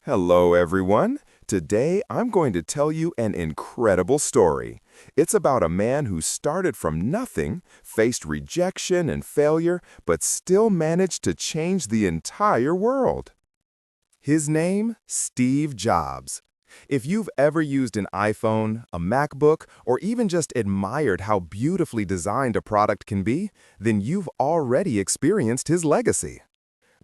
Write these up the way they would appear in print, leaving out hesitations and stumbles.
Hello, everyone. Today, I'm going to tell you an incredible story. It's about a man who started from nothing, faced rejection and failure, but still managed to change the entire world. His name, Steve Jobs. If you've ever used an iPhone, a MacBook, or even just admired how beautifully designed a product can be, then you've already experienced his legacy.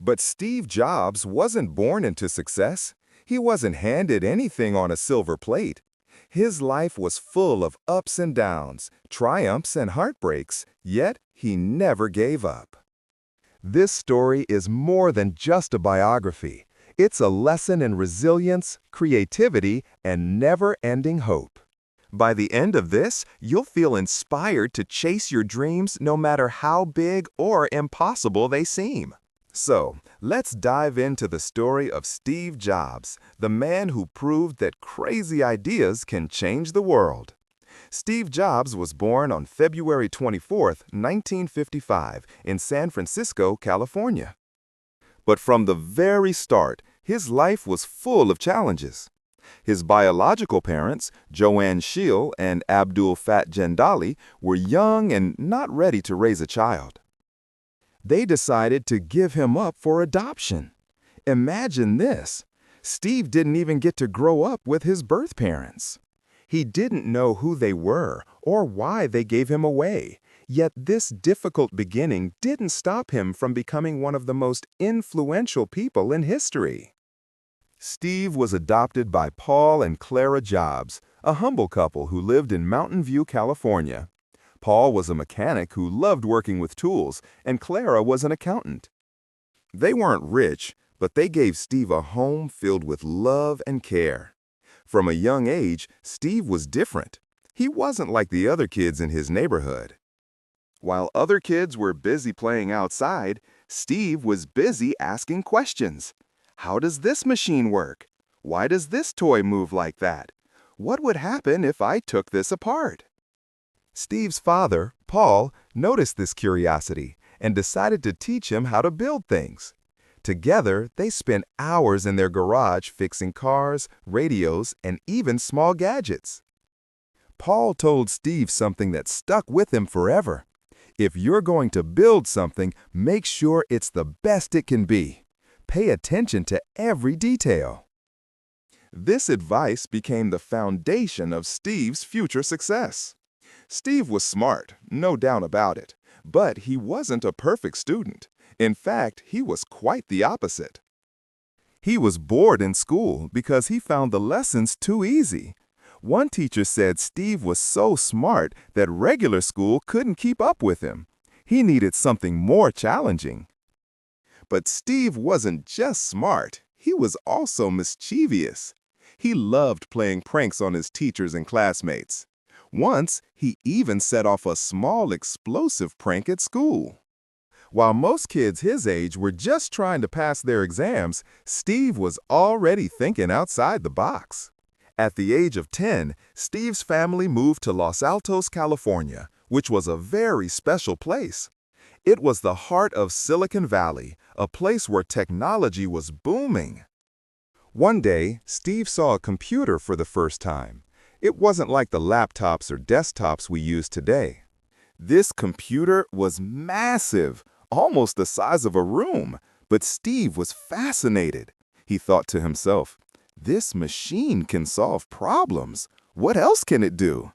But Steve Jobs wasn't born into success. He wasn't handed anything on a silver plate. His life was full of ups and downs, triumphs and heartbreaks, yet he never gave up. This story is more than just a biography. It's a lesson in resilience, creativity, and never-ending hope. By the end of this, you'll feel inspired to chase your dreams no matter how big or impossible they seem. So, let's dive into the story of Steve Jobs, the man who proved that crazy ideas can change the world. Steve Jobs was born on February 24, 1955, in San Francisco, California. But from the very start, his life was full of challenges. His biological parents, Joanne Scheel and Abdul Fat Jendali, were young and not ready to raise a child. They decided to give him up for adoption. Imagine this. Steve didn't even get to grow up with his birth parents. He didn't know who they were or why they gave him away. Yet this difficult beginning didn't stop him from becoming one of the most influential people in history. Steve was adopted by Paul and Clara Jobs, a humble couple who lived in Mountain View, California. Paul was a mechanic who loved working with tools, and Clara was an accountant. They weren't rich, but they gave Steve a home filled with love and care. From a young age, Steve was different. He wasn't like the other kids in his neighborhood. While other kids were busy playing outside, Steve was busy asking questions. How does this machine work? Why does this toy move like that? What would happen if I took this apart? Steve's father, Paul, noticed this curiosity and decided to teach him how to build things. Together, they spent hours in their garage fixing cars, radios, and even small gadgets. Paul told Steve something that stuck with him forever. If you're going to build something, make sure it's the best it can be. Pay attention to every detail. This advice became the foundation of Steve's future success. Steve was smart, no doubt about it, but he wasn't a perfect student. In fact, he was quite the opposite. He was bored in school because he found the lessons too easy. One teacher said Steve was so smart that regular school couldn't keep up with him. He needed something more challenging. But Steve wasn't just smart, he was also mischievous. He loved playing pranks on his teachers and classmates. Once, he even set off a small explosive prank at school. While most kids his age were just trying to pass their exams, Steve was already thinking outside the box. At the age of 10, Steve's family moved to Los Altos, California, which was a very special place. It was the heart of Silicon Valley, a place where technology was booming. One day, Steve saw a computer for the first time. It wasn't like the laptops or desktops we use today. This computer was massive, almost the size of a room, but Steve was fascinated. He thought to himself, "This machine can solve problems. What else can it do?"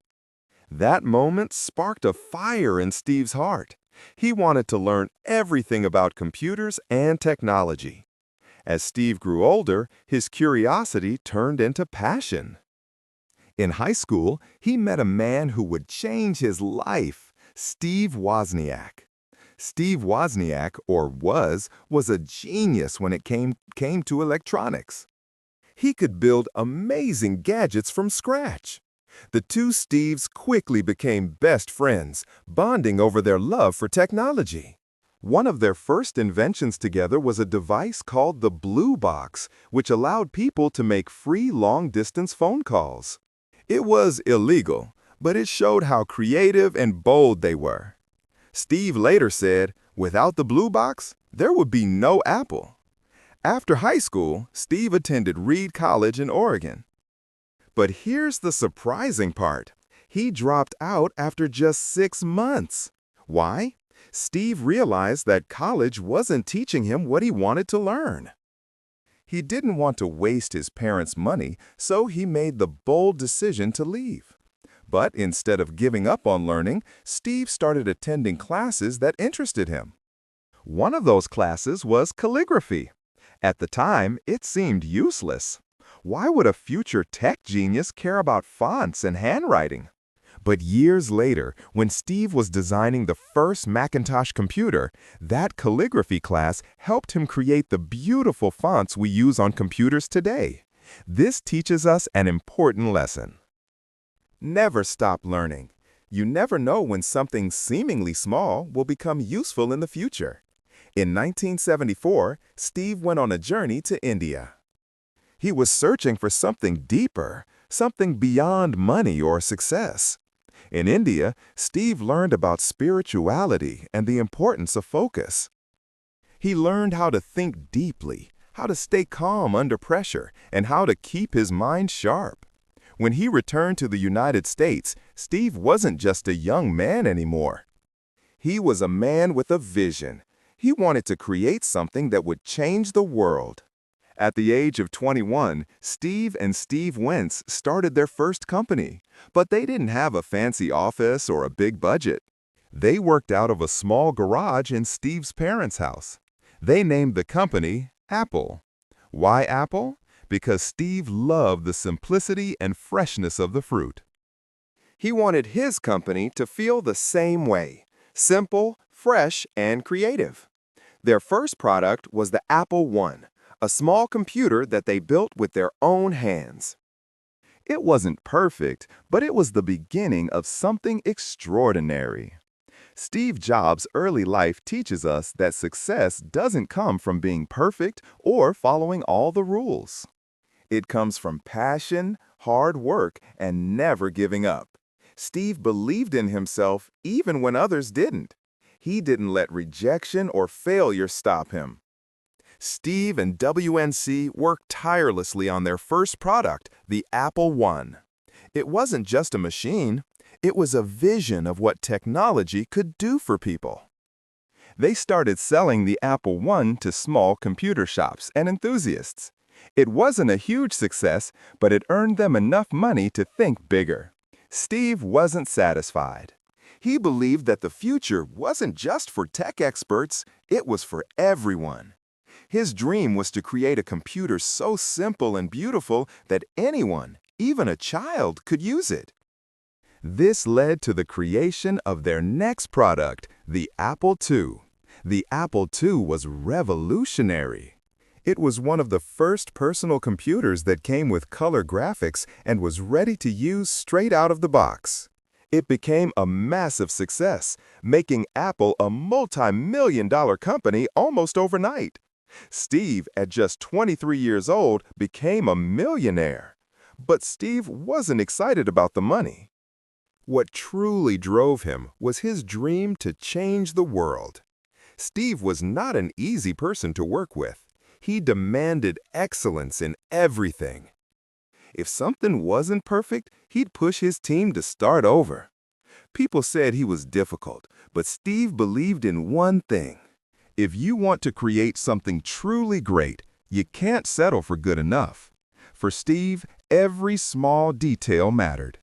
That moment sparked a fire in Steve's heart. He wanted to learn everything about computers and technology. As Steve grew older, his curiosity turned into passion. In high school, he met a man who would change his life, Steve Wozniak. Steve Wozniak, or was a genius when it came to electronics. He could build amazing gadgets from scratch. The two Steves quickly became best friends, bonding over their love for technology. One of their first inventions together was a device called the Blue Box, which allowed people to make free long-distance phone calls. It was illegal, but it showed how creative and bold they were. Steve later said, "Without the Blue Box, there would be no Apple." After high school, Steve attended Reed College in Oregon. But here's the surprising part. He dropped out after just 6 months. Why? Steve realized that college wasn't teaching him what he wanted to learn. He didn't want to waste his parents' money, so he made the bold decision to leave. But instead of giving up on learning, Steve started attending classes that interested him. One of those classes was calligraphy. At the time, it seemed useless. Why would a future tech genius care about fonts and handwriting? But years later, when Steve was designing the first Macintosh computer, that calligraphy class helped him create the beautiful fonts we use on computers today. This teaches us an important lesson. Never stop learning. You never know when something seemingly small will become useful in the future. In 1974, Steve went on a journey to India. He was searching for something deeper, something beyond money or success. In India, Steve learned about spirituality and the importance of focus. He learned how to think deeply, how to stay calm under pressure, and how to keep his mind sharp. When he returned to the United States, Steve wasn't just a young man anymore. He was a man with a vision. He wanted to create something that would change the world. At the age of 21, Steve and Steve Wentz started their first company, but they didn't have a fancy office or a big budget. They worked out of a small garage in Steve's parents' house. They named the company Apple. Why Apple? Because Steve loved the simplicity and freshness of the fruit. He wanted his company to feel the same way, simple, fresh, and creative. Their first product was the Apple I, a small computer that they built with their own hands. It wasn't perfect, but it was the beginning of something extraordinary. Steve Jobs' early life teaches us that success doesn't come from being perfect or following all the rules. It comes from passion, hard work, and never giving up. Steve believed in himself even when others didn't. He didn't let rejection or failure stop him. Steve and WNC worked tirelessly on their first product, the Apple I. It wasn't just a machine, it was a vision of what technology could do for people. They started selling the Apple I to small computer shops and enthusiasts. It wasn't a huge success, but it earned them enough money to think bigger. Steve wasn't satisfied. He believed that the future wasn't just for tech experts, it was for everyone. His dream was to create a computer so simple and beautiful that anyone, even a child, could use it. This led to the creation of their next product, the Apple II. The Apple II was revolutionary. It was one of the first personal computers that came with color graphics and was ready to use straight out of the box. It became a massive success, making Apple a multi-million-dollar company almost overnight. Steve, at just 23 years old, became a millionaire. But Steve wasn't excited about the money. What truly drove him was his dream to change the world. Steve was not an easy person to work with. He demanded excellence in everything. If something wasn't perfect, he'd push his team to start over. People said he was difficult, but Steve believed in one thing. If you want to create something truly great, you can't settle for good enough. For Steve, every small detail mattered.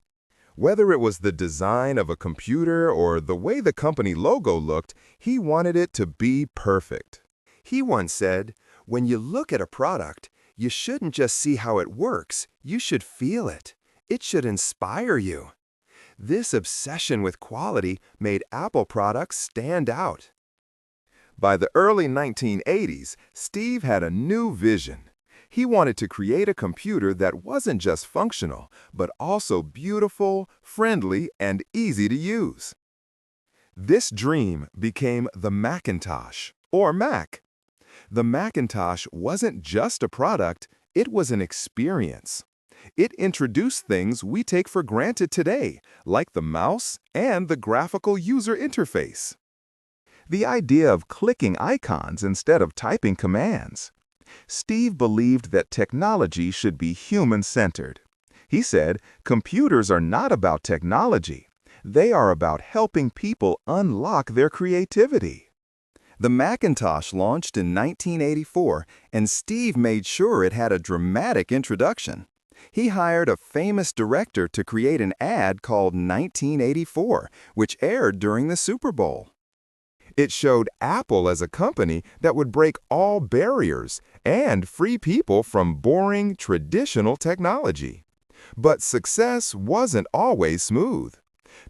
Whether it was the design of a computer or the way the company logo looked, he wanted it to be perfect. He once said, "When you look at a product, you shouldn't just see how it works, you should feel it. It should inspire you." This obsession with quality made Apple products stand out. By the early 1980s, Steve had a new vision. He wanted to create a computer that wasn't just functional, but also beautiful, friendly, and easy to use. This dream became the Macintosh, or Mac. The Macintosh wasn't just a product, it was an experience. It introduced things we take for granted today, like the mouse and the graphical user interface. The idea of clicking icons instead of typing commands. Steve believed that technology should be human-centered. He said, computers are not about technology. They are about helping people unlock their creativity. The Macintosh launched in 1984, and Steve made sure it had a dramatic introduction. He hired a famous director to create an ad called 1984, which aired during the Super Bowl. It showed Apple as a company that would break all barriers and free people from boring, traditional technology. But success wasn't always smooth.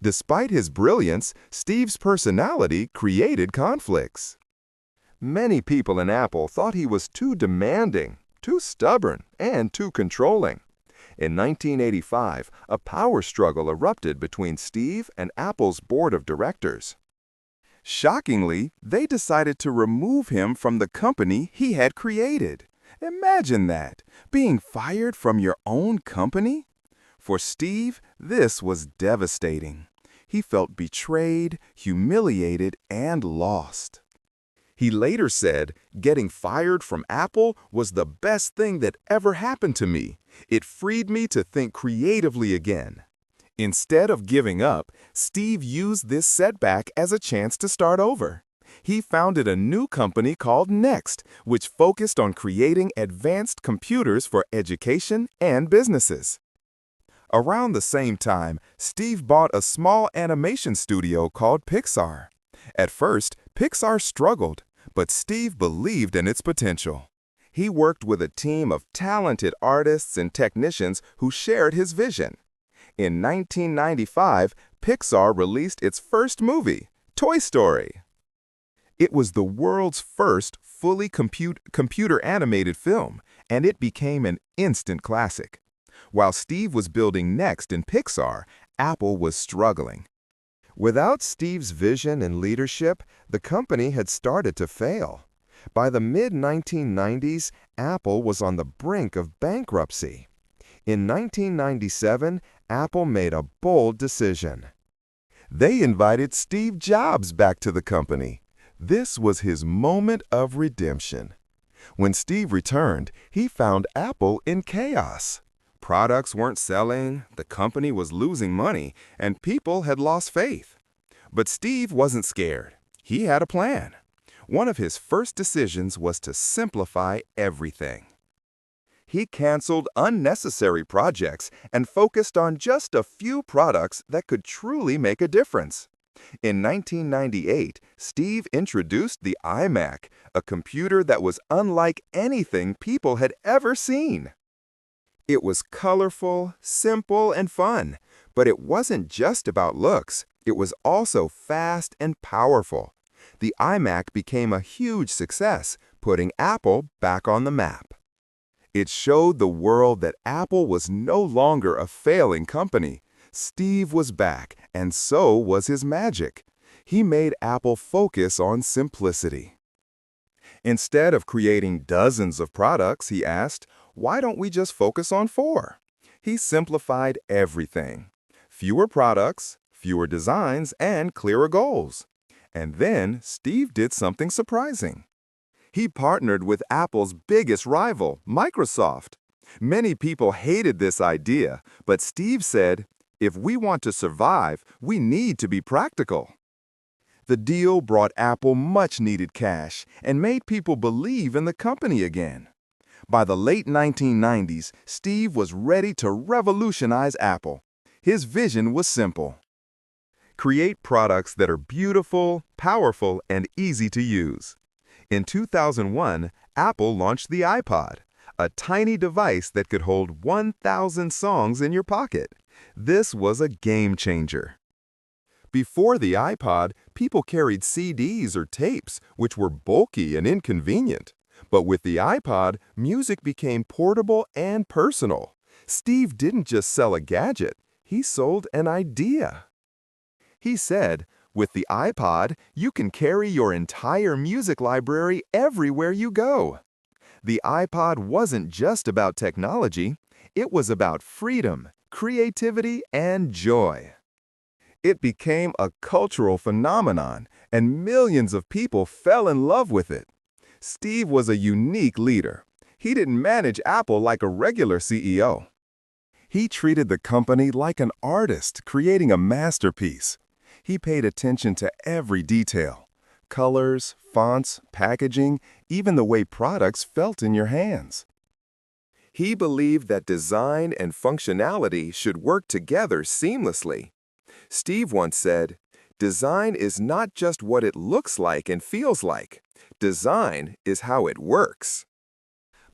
Despite his brilliance, Steve's personality created conflicts. Many people in Apple thought he was too demanding, too stubborn, and too controlling. In 1985, a power struggle erupted between Steve and Apple's board of directors. Shockingly, they decided to remove him from the company he had created. Imagine that, being fired from your own company? For Steve, this was devastating. He felt betrayed, humiliated, and lost. He later said, "Getting fired from Apple was the best thing that ever happened to me. It freed me to think creatively again." Instead of giving up, Steve used this setback as a chance to start over. He founded a new company called Next, which focused on creating advanced computers for education and businesses. Around the same time, Steve bought a small animation studio called Pixar. At first, Pixar struggled, but Steve believed in its potential. He worked with a team of talented artists and technicians who shared his vision. In 1995, Pixar released its first movie, Toy Story. It was the world's first fully computer-animated film, and it became an instant classic. While Steve was building Next in Pixar, Apple was struggling. Without Steve's vision and leadership, the company had started to fail. By the mid-1990s, Apple was on the brink of bankruptcy. In 1997, Apple made a bold decision. They invited Steve Jobs back to the company. This was his moment of redemption. When Steve returned, he found Apple in chaos. Products weren't selling, the company was losing money, and people had lost faith. But Steve wasn't scared. He had a plan. One of his first decisions was to simplify everything. He canceled unnecessary projects and focused on just a few products that could truly make a difference. In 1998, Steve introduced the iMac, a computer that was unlike anything people had ever seen. It was colorful, simple, and fun, but it wasn't just about looks. It was also fast and powerful. The iMac became a huge success, putting Apple back on the map. It showed the world that Apple was no longer a failing company. Steve was back, and so was his magic. He made Apple focus on simplicity. Instead of creating dozens of products, he asked, "Why don't we just focus on 4?" He simplified everything. Fewer products, fewer designs, and clearer goals. And then Steve did something surprising. He partnered with Apple's biggest rival, Microsoft. Many people hated this idea, but Steve said, "If we want to survive, we need to be practical." The deal brought Apple much-needed cash and made people believe in the company again. By the late 1990s, Steve was ready to revolutionize Apple. His vision was simple. Create products that are beautiful, powerful, and easy to use. In 2001, Apple launched the iPod, a tiny device that could hold 1,000 songs in your pocket. This was a game changer. Before the iPod, people carried CDs or tapes, which were bulky and inconvenient. But with the iPod, music became portable and personal. Steve didn't just sell a gadget, he sold an idea. He said, "With the iPod, you can carry your entire music library everywhere you go." The iPod wasn't just about technology, it was about freedom, creativity, and joy. It became a cultural phenomenon, and millions of people fell in love with it. Steve was a unique leader. He didn't manage Apple like a regular CEO. He treated the company like an artist creating a masterpiece. He paid attention to every detail: colors, fonts, packaging, even the way products felt in your hands. He believed that design and functionality should work together seamlessly. Steve once said, "Design is not just what it looks like and feels like. Design is how it works."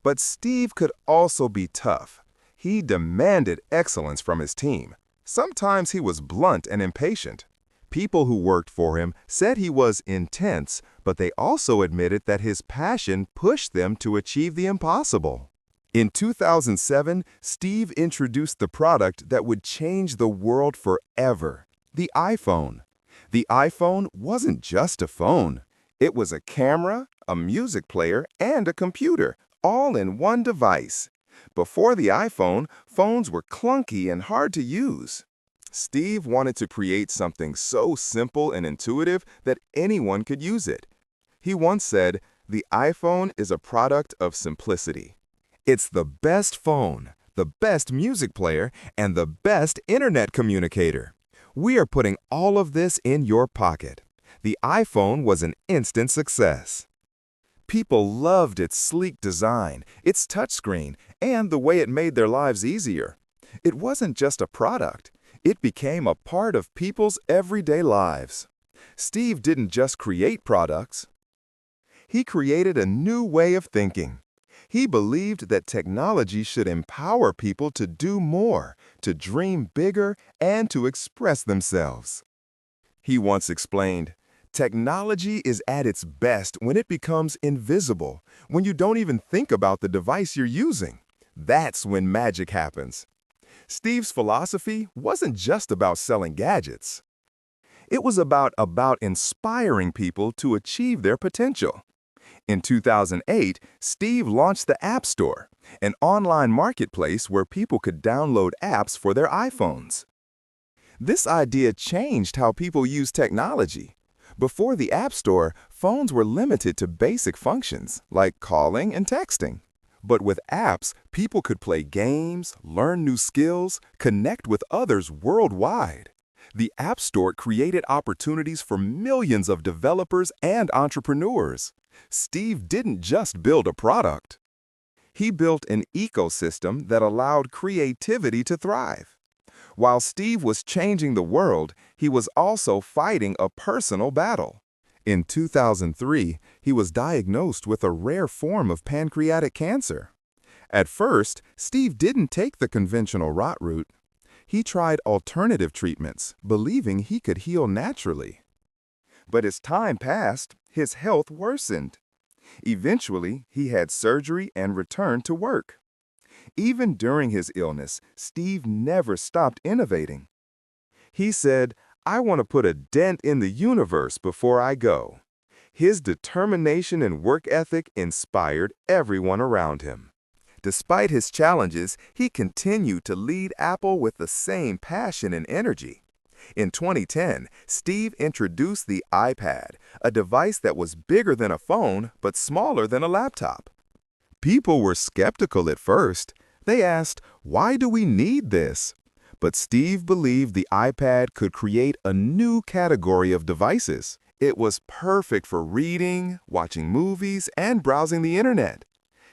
But Steve could also be tough. He demanded excellence from his team. Sometimes he was blunt and impatient. People who worked for him said he was intense, but they also admitted that his passion pushed them to achieve the impossible. In 2007, Steve introduced the product that would change the world forever: the iPhone. The iPhone wasn't just a phone. It was a camera, a music player, and a computer, all in one device. Before the iPhone, phones were clunky and hard to use. Steve wanted to create something so simple and intuitive that anyone could use it. He once said, "The iPhone is a product of simplicity." It's the best phone, the best music player, and the best internet communicator. We are putting all of this in your pocket. The iPhone was an instant success. People loved its sleek design, its touchscreen, and the way it made their lives easier. It wasn't just a product. It became a part of people's everyday lives. Steve didn't just create products. He created a new way of thinking. He believed that technology should empower people to do more, to dream bigger, and to express themselves. He once explained, "Technology is at its best when it becomes invisible, when you don't even think about the device you're using. That's when magic happens." Steve's philosophy wasn't just about selling gadgets. It was about inspiring people to achieve their potential. In 2008, Steve launched the App Store, an online marketplace where people could download apps for their iPhones. This idea changed how people use technology. Before the App Store, phones were limited to basic functions like calling and texting. But with apps, people could play games, learn new skills, connect with others worldwide. The App Store created opportunities for millions of developers and entrepreneurs. Steve didn't just build a product. He built an ecosystem that allowed creativity to thrive. While Steve was changing the world, he was also fighting a personal battle. In 2003, he was diagnosed with a rare form of pancreatic cancer. At first, Steve didn't take the conventional route. He tried alternative treatments, believing he could heal naturally. But as time passed, his health worsened. Eventually, he had surgery and returned to work. Even during his illness, Steve never stopped innovating. He said, "I want to put a dent in the universe before I go." His determination and work ethic inspired everyone around him. Despite his challenges, he continued to lead Apple with the same passion and energy. In 2010, Steve introduced the iPad, a device that was bigger than a phone but smaller than a laptop. People were skeptical at first. They asked, "Why do we need this?" But Steve believed the iPad could create a new category of devices. It was perfect for reading, watching movies, and browsing the internet.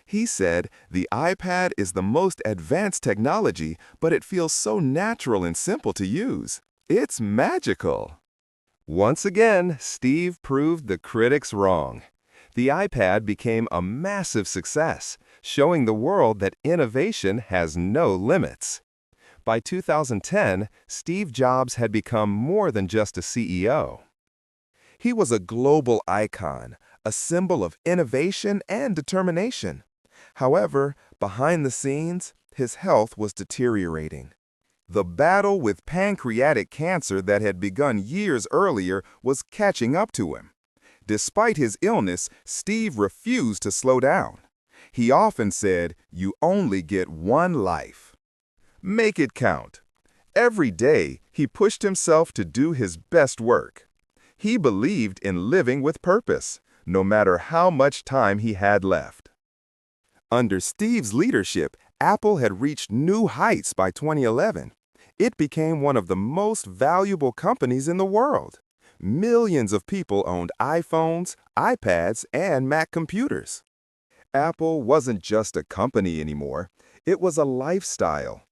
He said, "The iPad is the most advanced technology, but it feels so natural and simple to use. It's magical." Once again, Steve proved the critics wrong. The iPad became a massive success, showing the world that innovation has no limits. By 2010, Steve Jobs had become more than just a CEO. He was a global icon, a symbol of innovation and determination. However, behind the scenes, his health was deteriorating. The battle with pancreatic cancer that had begun years earlier was catching up to him. Despite his illness, Steve refused to slow down. He often said, "You only get one life. Make it count." Every day, he pushed himself to do his best work. He believed in living with purpose, no matter how much time he had left. Under Steve's leadership, Apple had reached new heights by 2011. It became one of the most valuable companies in the world. Millions of people owned iPhones, iPads, and Mac computers. Apple wasn't just a company anymore, it was a lifestyle.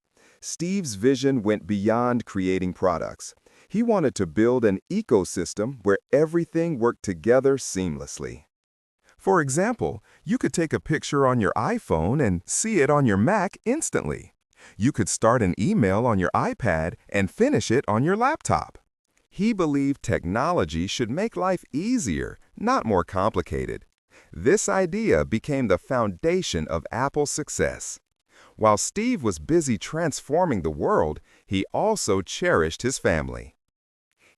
Steve's vision went beyond creating products. He wanted to build an ecosystem where everything worked together seamlessly. For example, you could take a picture on your iPhone and see it on your Mac instantly. You could start an email on your iPad and finish it on your laptop. He believed technology should make life easier, not more complicated. This idea became the foundation of Apple's success. While Steve was busy transforming the world, he also cherished his family.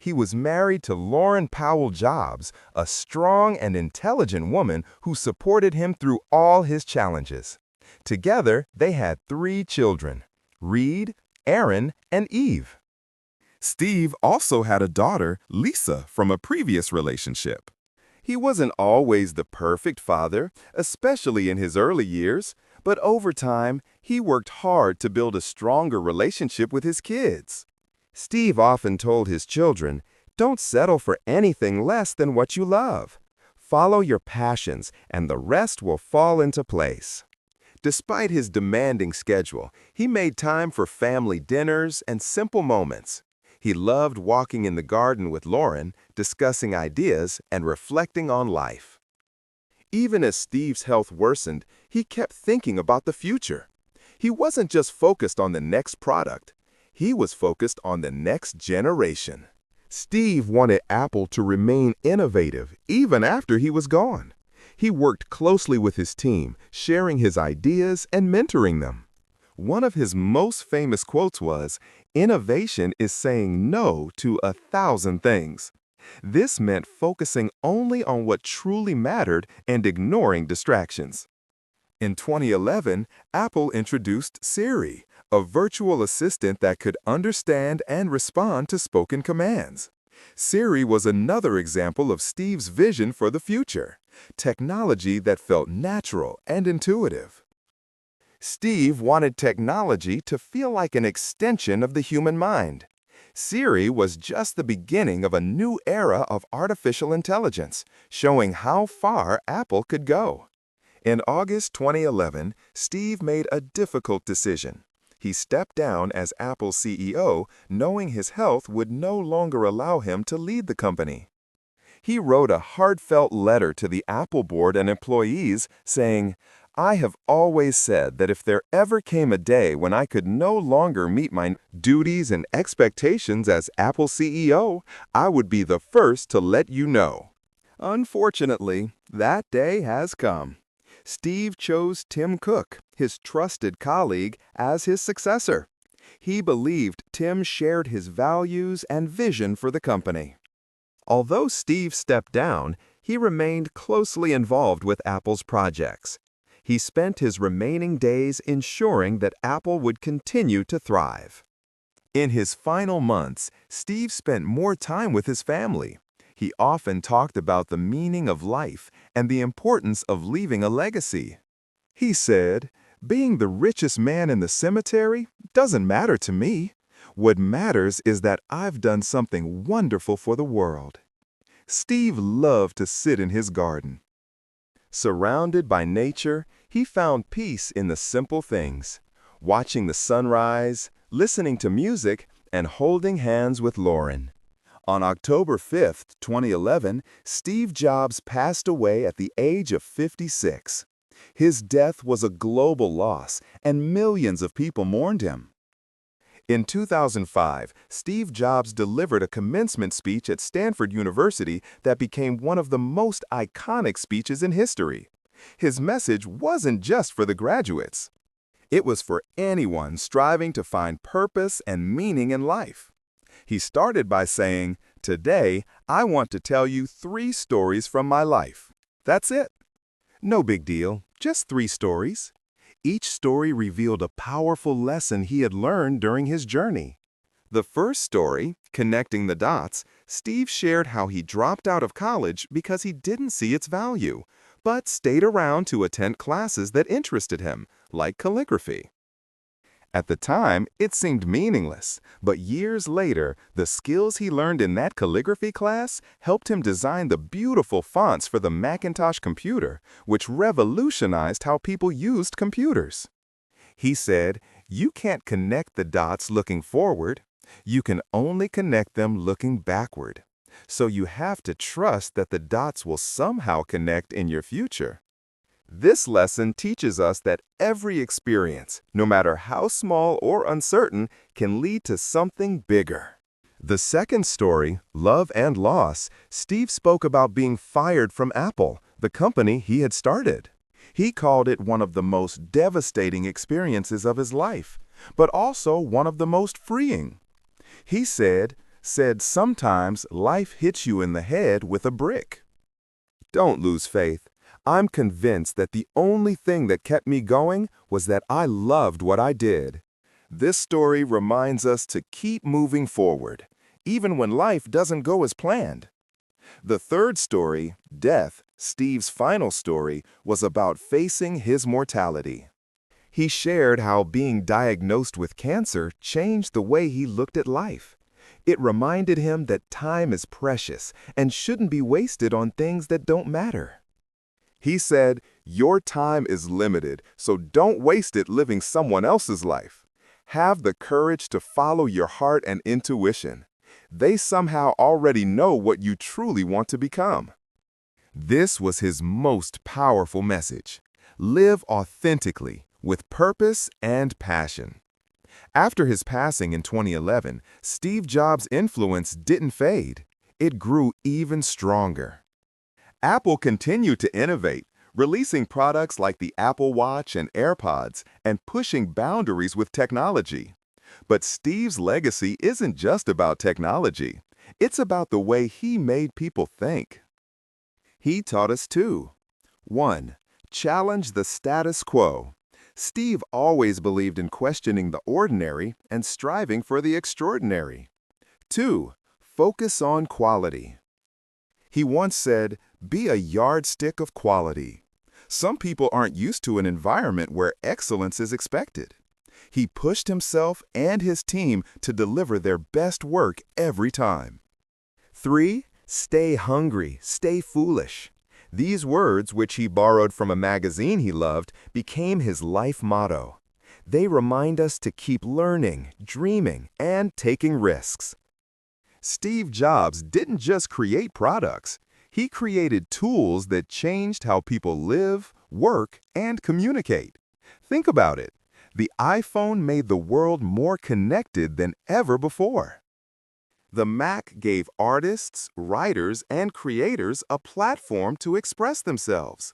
He was married to Lauren Powell Jobs, a strong and intelligent woman who supported him through all his challenges. Together, they had 3 children, Reed, Aaron, and Eve. Steve also had a daughter, Lisa, from a previous relationship. He wasn't always the perfect father, especially in his early years, but over time, he worked hard to build a stronger relationship with his kids. Steve often told his children, "Don't settle for anything less than what you love. Follow your passions, and the rest will fall into place." Despite his demanding schedule, he made time for family dinners and simple moments. He loved walking in the garden with Lauren, discussing ideas, and reflecting on life. Even as Steve's health worsened, he kept thinking about the future. He wasn't just focused on the next product. He was focused on the next generation. Steve wanted Apple to remain innovative even after he was gone. He worked closely with his team, sharing his ideas and mentoring them. One of his most famous quotes was, "Innovation is saying no to 1,000 things." This meant focusing only on what truly mattered and ignoring distractions. In 2011, Apple introduced Siri, a virtual assistant that could understand and respond to spoken commands. Siri was another example of Steve's vision for the future, technology that felt natural and intuitive. Steve wanted technology to feel like an extension of the human mind. Siri was just the beginning of a new era of artificial intelligence, showing how far Apple could go. In August 2011, Steve made a difficult decision. He stepped down as Apple's CEO, knowing his health would no longer allow him to lead the company. He wrote a heartfelt letter to the Apple board and employees saying, "I have always said that if there ever came a day when I could no longer meet my duties and expectations as Apple CEO, I would be the first to let you know." Unfortunately, that day has come. Steve chose Tim Cook, his trusted colleague, as his successor. He believed Tim shared his values and vision for the company. Although Steve stepped down, he remained closely involved with Apple's projects. He spent his remaining days ensuring that Apple would continue to thrive. In his final months, Steve spent more time with his family. He often talked about the meaning of life and the importance of leaving a legacy. He said, "Being the richest man in the cemetery doesn't matter to me. What matters is that I've done something wonderful for the world." Steve loved to sit in his garden. Surrounded by nature, he found peace in the simple things, watching the sunrise, listening to music, and holding hands with Lauren. On October 5, 2011, Steve Jobs passed away at the age of 56. His death was a global loss, and millions of people mourned him. In 2005, Steve Jobs delivered a commencement speech at Stanford University that became one of the most iconic speeches in history. His message wasn't just for the graduates. It was for anyone striving to find purpose and meaning in life. He started by saying, "Today, I want to tell you 3 stories from my life." That's it. No big deal, just 3 stories. Each story revealed a powerful lesson he had learned during his journey. The first story, Connecting the Dots, Steve shared how he dropped out of college because he didn't see its value, but stayed around to attend classes that interested him, like calligraphy. At the time, it seemed meaningless, but years later, the skills he learned in that calligraphy class helped him design the beautiful fonts for the Macintosh computer, which revolutionized how people used computers. He said, "You can't connect the dots looking forward. You can only connect them looking backward. So you have to trust that the dots will somehow connect in your future." This lesson teaches us that every experience, no matter how small or uncertain, can lead to something bigger. The second story, Love and Loss, Steve spoke about being fired from Apple, the company he had started. He called it one of the most devastating experiences of his life, but also one of the most freeing. He said, "Sometimes life hits you in the head with a brick. Don't lose faith. I'm convinced that the only thing that kept me going was that I loved what I did." This story reminds us to keep moving forward, even when life doesn't go as planned. The third story, Death, Steve's final story, was about facing his mortality. He shared how being diagnosed with cancer changed the way he looked at life. It reminded him that time is precious and shouldn't be wasted on things that don't matter. He said, "Your time is limited, so don't waste it living someone else's life. Have the courage to follow your heart and intuition. They somehow already know what you truly want to become." This was his most powerful message. Live authentically, with purpose and passion. After his passing in 2011, Steve Jobs' influence didn't fade. It grew even stronger. Apple continued to innovate, releasing products like the Apple Watch and AirPods and pushing boundaries with technology. But Steve's legacy isn't just about technology. It's about the way he made people think. He taught us two. 1. Challenge the status quo. Steve always believed in questioning the ordinary and striving for the extraordinary. 2. Focus on quality. He once said, "Be a yardstick of quality." Some people aren't used to an environment where excellence is expected. He pushed himself and his team to deliver their best work every time. 3. Stay hungry, stay foolish. These words, which he borrowed from a magazine he loved, became his life motto. They remind us to keep learning, dreaming, and taking risks. Steve Jobs didn't just create products. He created tools that changed how people live, work, and communicate. Think about it. The iPhone made the world more connected than ever before. The Mac gave artists, writers, and creators a platform to express themselves.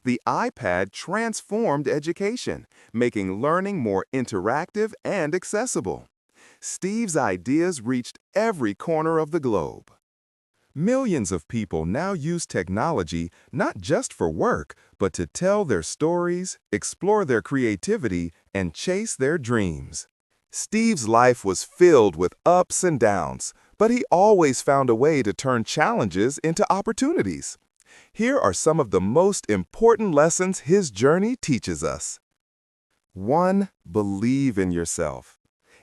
The iPad transformed education, making learning more interactive and accessible. Steve's ideas reached every corner of the globe. Millions of people now use technology not just for work, but to tell their stories, explore their creativity, and chase their dreams. Steve's life was filled with ups and downs, but he always found a way to turn challenges into opportunities. Here are some of the most important lessons his journey teaches us. 1. Believe in yourself.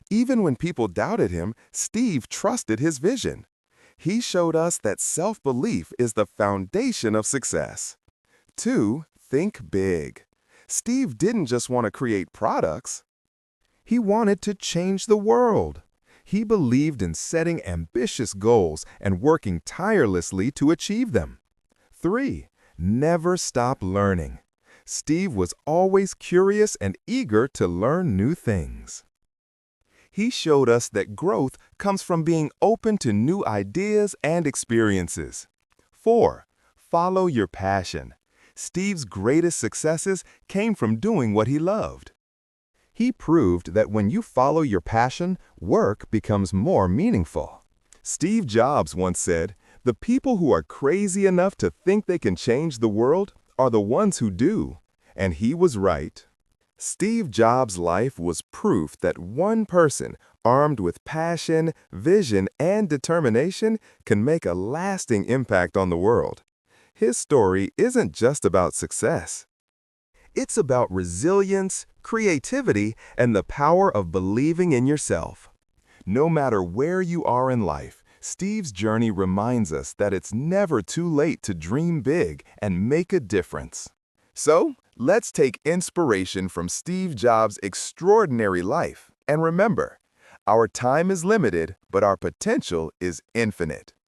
Even when people doubted him, Steve trusted his vision. He showed us that self-belief is the foundation of success. 2. Think big. Steve didn't just want to create products. He wanted to change the world. He believed in setting ambitious goals and working tirelessly to achieve them. 3. Never stop learning. Steve was always curious and eager to learn new things. He showed us that growth comes from being open to new ideas and experiences. 4. Follow your passion. Steve's greatest successes came from doing what he loved. He proved that when you follow your passion, work becomes more meaningful. Steve Jobs once said, "The people who are crazy enough to think they can change the world are the ones who do." And he was right. Steve Jobs' life was proof that one person, armed with passion, vision, and determination, can make a lasting impact on the world. His story isn't just about success. It's about resilience, creativity, and the power of believing in yourself. No matter where you are in life, Steve's journey reminds us that it's never too late to dream big and make a difference. So, let's take inspiration from Steve Jobs' extraordinary life. And remember, our time is limited, but our potential is infinite.